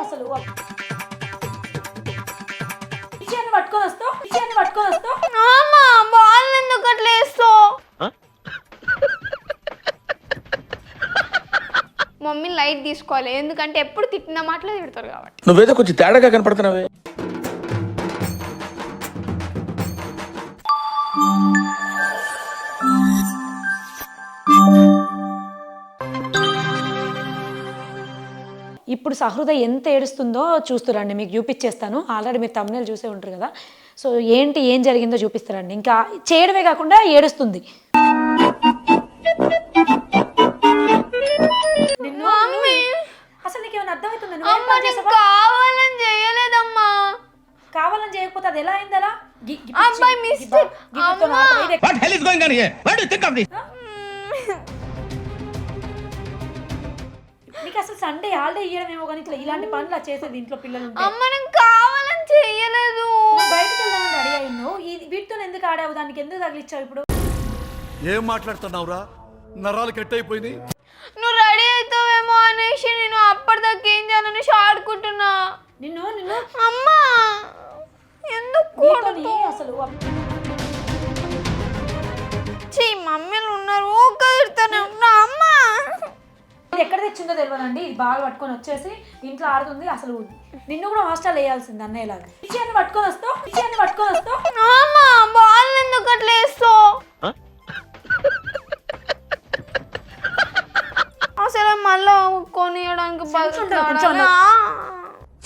అసలు పట్టుకొని వస్తావు బాల్ ఎందుకు అట్లా వేస్తావు? మమ్మీ లైట్ తీసుకోవాలి, ఎందుకంటే ఎప్పుడు తిట్టిన మాటలు తిడతారు కాబట్టి. నువ్వేదో కొంచెం తేడాగా కనపడుతున్నావే. ఇప్పుడు సహృదయ ఎంత ఏడుస్తుందో చూస్తురండి, మీకు చూపించేస్తాను. ఆల్రెడీ మీరు తమ్ముళ్ళు చూసే ఉంటారు కదా. సో ఏం జరిగిందో చూపిస్తారండి. ఇంకా చేయడమే కాకుండా ఏడుస్తుంది. అసలు నీకు ఏమైనా అర్థమవుతుంది? కావాలని చేయలేదమ్మా. కావాలని చేయకపోతే అది ఎలా అయింది? అలా అబ్బాయి మిస్టేక్. నీకు అసలు సండే హాలిడే ఇవ్వడమేమో కానీ ఇట్లా ఇలాంటి పనులు చేసేది ఇంట్లో పిల్లలు. మనం కావాలని చేయలేదు. బయటకు వెళ్దామని రెడీ అయ్యాను. వీటితో ఎందుకు ఆడావు? దానికి ఎందుకు తగిలిచ్చావు? ఇప్పుడు ఏం మాట్లాడుతున్నావురా? నరాలు కట్ అయిపోయింది. నువ్వు రెడీ అవుతావేమో అనేసి నేను అప్పటిదాకా ఏం చేయాలని ఆడుకుంటున్నా. నిన్ను అమ్మా ఎందుకు అసలు మమ్మీలు ఉన్నారు కదురుతానే ఉన్నా. అమ్మా ఎక్కడ తెచ్చిందో తెలియదండి. ఇది బాగా పట్టుకొని వచ్చేసి ఇంట్లో ఆడుతుంది. అసలు నిన్ను కూడా హాస్టల్ వేయాల్సింది అన్నయ్యలాగా. పట్టుకొని వస్తావు. అమ్మా బాల్ ఎందుకు అట్లా వేస్తావు? అసలు మళ్ళా కొనియడానికి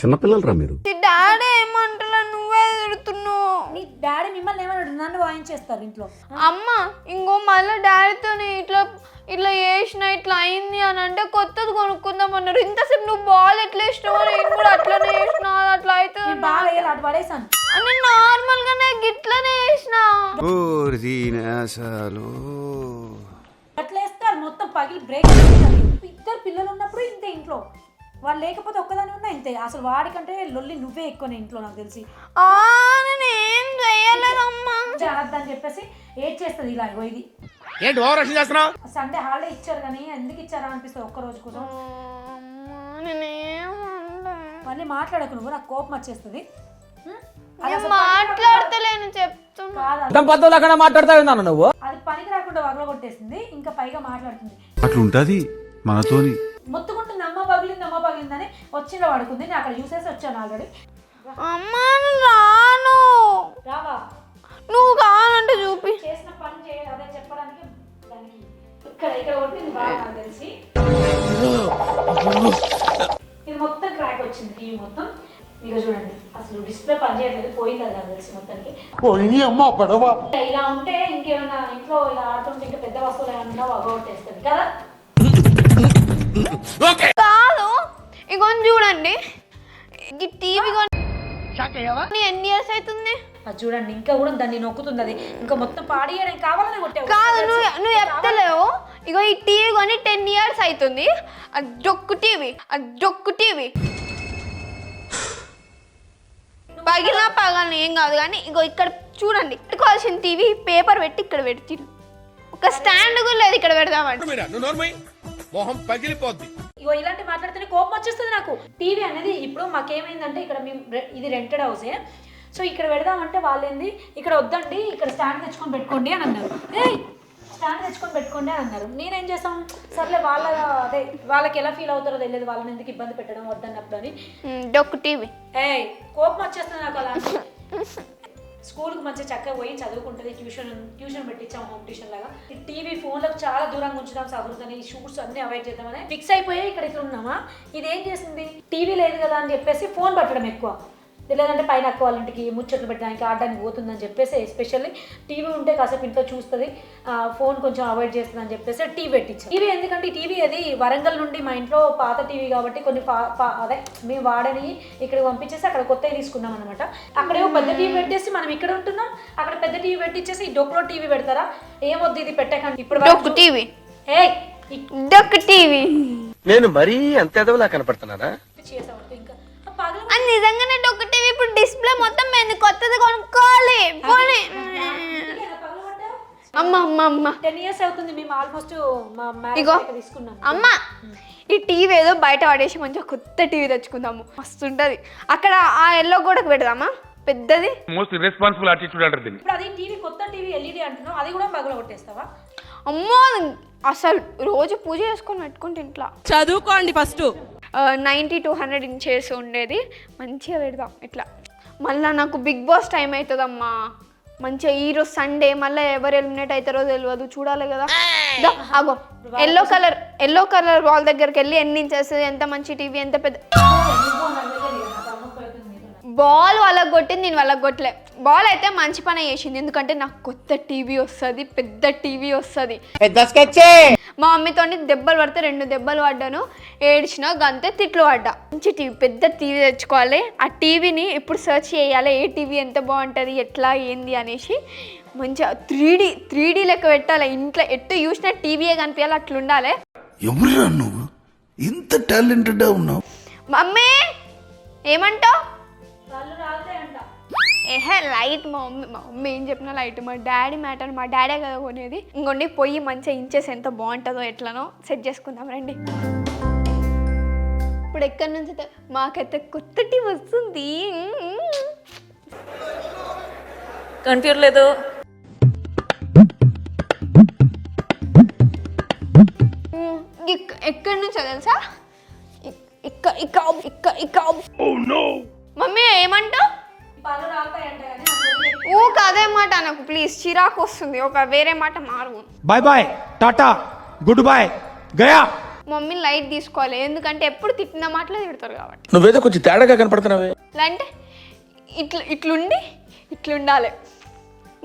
చిన్నపిల్లలు రా మీరు. డాడీ ఏమంటలా? నువ్వే తిడుతున్నావు. నీ డాడీ మిమ్మల్ని ఏమన్నాడు? నన్ను వాయించేస్తారు ఇంట్లో. అమ్మ ఇంకో మళ్ళీ డాడీతో ఇట్లా చేసిన ఇట్లా అయింది అని అంటే కొత్తది కొనుక్కుందాం అన్నారు. ఇంతసేపు నువ్వు బాల్ ఎట్లా వేసినావు, నేను కూడా అట్లనే వేసిన. అట్లా అయితే బాగా అటు పడేసాను. నేను నార్మల్ గానే గిట్లనే వేసిన. అట్లా వేస్తారు మొత్తం పగిలి బ్రేక్. ఇద్దరు పిల్లలు ఉన్నప్పుడు ఇంతే ఇంట్లో. వాళ్ళు లేకపోతే ఒక్కదాని ఉన్నా ఇంతే. అసలు వాడికంటే లొల్లి నువ్వే ఎక్కువ ఇంట్లో నాకు తెలిసి. నేనేం చేయలేదమ్మా అని చెప్పేసి ఏడ్ చేస్తుంది ఇలా. ఇది ఏంటి ఓవర్ యాక్షన్ చేస్తున్నావ్? సండే హాలిడే ఇచ్చారు కానీ ఎందుకు ఇచ్చారా అనిపిస్తుంది ఒక్క రోజు కోసం. మళ్ళీ మాట్లాడకు నువ్వు, నాకు కోపం వచ్చేస్తుంది. మాట్లాడతలేను చెప్తున్నా. మాట్లాడతావు నువ్వు. అది పనికి రాకుండా వగల కొట్టేసింది, ఇంకా పైగా మాట్లాడుతుంది. అట్లుంటది మనతోని. మొత్తుకుంటుంది అమ్మ పగిలిందని వచ్చిన పడుకుంది. నేను అక్కడ చూసేసి వచ్చాను ఆల్రెడీ. అమ్మా రాను. రావా? నువ్వు కావాలంటే చూపి. చేసిన పని చేయాలి అదే చెప్పడానికి. దానికి ఇక్కడ కొట్టింది బాగా నాకు తెలిసి. ఇది మొత్తం క్రాక్ వచ్చింది టీవీ మొత్తం. ఇక చూడండి అసలు డిస్ప్లే పని చేయట్లేదు, పోయింది అది నాకు తెలిసి మొత్తానికి. ఇలా ఉంటే ఇంకేమైనా ఇంట్లో ఇలా ఆడుతుంటే ఇంకా పెద్ద వస్తువులు ఏమన్నా వగొట్టేస్తుంది కదా. కాదు ఇగోని చూడండి, ఈ టీవీ ఎన్ని ఇయర్స్ అవుతుంది? అది చూడండి ఇంకా కూడా దాన్ని నొక్కుతుంది. అది ఇంకా మొత్తం పాడియడం కావాలని కొట్టావు. కాదు నువ్వు చెప్తలేవు. ఇగో ఈ టీవీ కొని 10 years అవుతుంది. అది జొక్కు టీవీ పగలని ఏం కాదు కానీ ఇగో ఇక్కడ చూడండి, పెట్టుకోవాల్సిన టీవీ పేపర్ పెట్టి ఇక్కడ పెట్టి ఒక స్టాండ్ కూడా లేదు ఇక్కడ పెడదామంటే. మొహం పగిలిపోద్ది. ఇగో ఇలాంటి మాట్లాడితేనే కోపం వచ్చేస్తుంది నాకు. టీవీ అనేది ఇప్పుడు మాకేమైందంటే ఇక్కడ మేము ఇది రెంటెడ్ హౌసే. సో ఇక్కడ పెడదామంటే వాళ్ళేంది ఇక్కడ వద్దండి ఇక్కడ స్టాండ్ తెచ్చుకొని పెట్టుకోండి అని అన్నారు. స్టాండ్ తెచ్చుకొని పెట్టుకోండి అని అన్నారు. నేనేం చేస్తాం, సర్లే వాళ్ళకి ఎలా ఫీల్ అవుతారో తెలియదు, వాళ్ళని ఎందుకు ఇబ్బంది పెట్టడం వద్దన్నప్పుడు అని డొక్కు టీవీ. కోపం వచ్చేస్తుంది నాకు. అలా స్కూల్కి మంచిగా చక్కగా పోయి చదువుకుంటుంది. ట్యూషన్ పెట్టించాం, హోమ్ ట్యూషన్ లాగా. ఈ టీవీ ఫోన్లకు చాలా దూరంగా ఉంచుదాం సహృదని, షూట్స్ అన్ని అవాయిడ్ చేద్దామని ఫిక్స్ అయిపోయి ఇక్కడ ఇట్లా ఉన్నామా. ఇదేం చేసింది, టీవీ లేదు కదా అని చెప్పేసి ఫోన్ పట్టడం ఎక్కువ. లేదంటే పైన అక్క వాళ్ళ ఇంటికి ముచ్చట్లు పెట్టడానికి ఆడడానికి పోతుందని చెప్పేసి ఎస్పెషల్లీ టీవీ ఉంటే కాసేపు ఇంట్లో చూస్తుంది, ఫోన్ కొంచెం అవాయిడ్ చేస్తుంది అని చెప్పేసి టీవీ పెట్టించాం. టీవీ ఎందుకంటే ఈ టీవీ అది వరంగల్ నుండి మా ఇంట్లో పాత టీవీ కాబట్టి కొన్ని అదే మేము వాడని ఇక్కడికి పంపించేసి అక్కడ కొత్తవి తీసుకున్నాం అనమాట. అక్కడేమో పెద్ద టీవీ పెట్టేసి మనం ఇక్కడ ఉంటున్నాం, అక్కడ పెద్ద టీవీ పెట్టించేసి ఈ డొక్కులో టీవీ పెడతారా? ఏమొద్దు ఇది పెట్టకండి ఇప్పుడు. డొక్కు టీవీ నేను మరీ అంత ఎదవలా కనపడుతున్నానా? అది నిజంగానే డొక్కు టీవీ. ఇప్పుడు డిస్ప్లే మొత్తం కొత్తది కొనుక్కోవాలి. అమ్మ అమ్మ అమ్మ 10 years అవుతుంది మేము ఆల్మోస్ట్ మా ఇగో మ్యారేజ్ తీసుకున్నాం. అమ్మ ఈ టీవీ ఏదో బయట పడేసి మంచిగా కొత్త టీవీ తెచ్చుకుందాము, మస్తు ఉంటుంది. అక్కడ ఆ ఎల్లో గోడకు పెడదామా పెద్దది. మోస్ట్ రెస్పాన్సిబుల్ యాటిట్యూడ్ అంటారు దీన్ని. ఇప్పుడు అది టీవీ కొత్త టీవీ ఎల్ఈడి అంటున్నావు, అది కూడా పగల కొట్టేస్తావా? అమ్మో అసలు రోజు పూజ చేసుకొని పెట్టుకుంటే ఇంట్లో చదువుకోండి ఫస్ట్. 90 to 100 ఇంచెస్ ఉండేది, మంచిగా పెడదాం ఇట్లా. మళ్ళీ నాకు బిగ్ బాస్ టైం అవుతుందమ్మా, మంచిగా ఈరోజు సండే, మళ్ళీ ఎవరు ఎలిమినేట్ అవుతారో తెలియదు, చూడాలి కదా. అగో ఎల్లో కలర్ వాల్ దగ్గరికి వెళ్ళి ఎన్ని ఇంచెస్, ఎంత మంచి టీవీ, ఎంత పెద్ద బాల్ వాళ్ళకి కొట్టింది, నేను వాళ్ళకి కొట్టలే. బాల్ అయితే మంచి పని చేసింది, ఎందుకంటే నాకు కొత్త టీవీ వస్తుంది, పెద్ద టీవీ వస్తుంది. మా మమ్మీతో దెబ్బలు పడితే 2 దెబ్బలు పడ్డాను, ఏడ్చిన గంతే, తిట్లు పడ్డా. మంచి టీవీ, పెద్ద టీవీ తెచ్చుకోవాలి. ఆ టీవీని ఇప్పుడు సెర్చ్ చేయాలి, ఏ టీవీ ఎంత బాగుంటుంది, ఎట్లా ఏంది అనేసి. మంచిగా 3D లెక్క పెట్టాలి, ఇంట్లో ఎట్టు చూసినా టీవీయే కనిపించాలి, అట్లా ఉండాలి. ఎవరురా నువ్వు ఇంత టాలెంటెడ్ ఉన్నావు? మమ్మీ ఏమంటావు? వాళ్ళు రాలేంట. ఏహే లైట్, మా మమ్మీ ఏం చెప్పినా లైట్. మా డాడీ మ్యాటర్, మా డాడీ కదా కొనేది. ఇంకొండి పోయి మంచిగా ఇంచెస్ ఎంత బాగుంటుందో ఎట్లనో సెట్ చేసుకుందాం రండి. ఇప్పుడు ఎక్కడి నుంచి అయితే మాకైతే కొత్త టీవీ వస్తుంది. కనిపించలేదు. ఎక్కడి నుంచో తెలుసా? మమ్మీ ఏమంటావు? పళ్ళు రాలుతాయంట కానీ ఊక అదే మాట నాకు ప్లీజ్, చిరాకు వస్తుంది. ఒక వేరే మాట మారు. Bye bye, tata, good boy, గయా. మమ్మీ లైట్ తీసుకోవాలి, ఎందుకంటే ఎప్పుడు తిట్టిన మాటలే తిడతారు కాబట్టి. నువ్వేదో కొంచెం తేడాగా కనపడుతున్నావే. ఇలా అంటే ఇట్లుండాలి.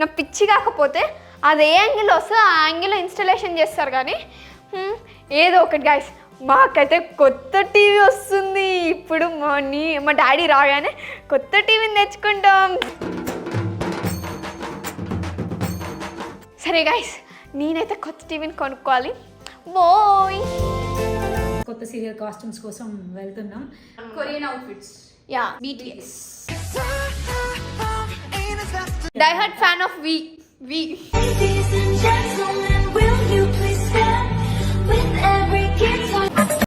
నా పిచ్చి కాకపోతే అది ఏ యాంగిల్ వస్తే ఆ యాంగిల్లో ఇన్స్టలేషన్ చేస్తారు కానీ ఏదో ఒకటి గైస్. మాకైతే కొత్త టీవీ వస్తుంది ఇప్పుడు. మా డాడీ రాగానే కొత్త టీవీని తెచ్చుకుంటాం. సరే గైస్, నేనైతే కొత్త టీవీని కొనుక్కోవాలి. బాయ్. కొత్త సీరియల్ కాస్ట్యూమ్స్ కోసం వెళ్తున్నాం. Korean outfits. Yeah, BTS. Die hard fan of we.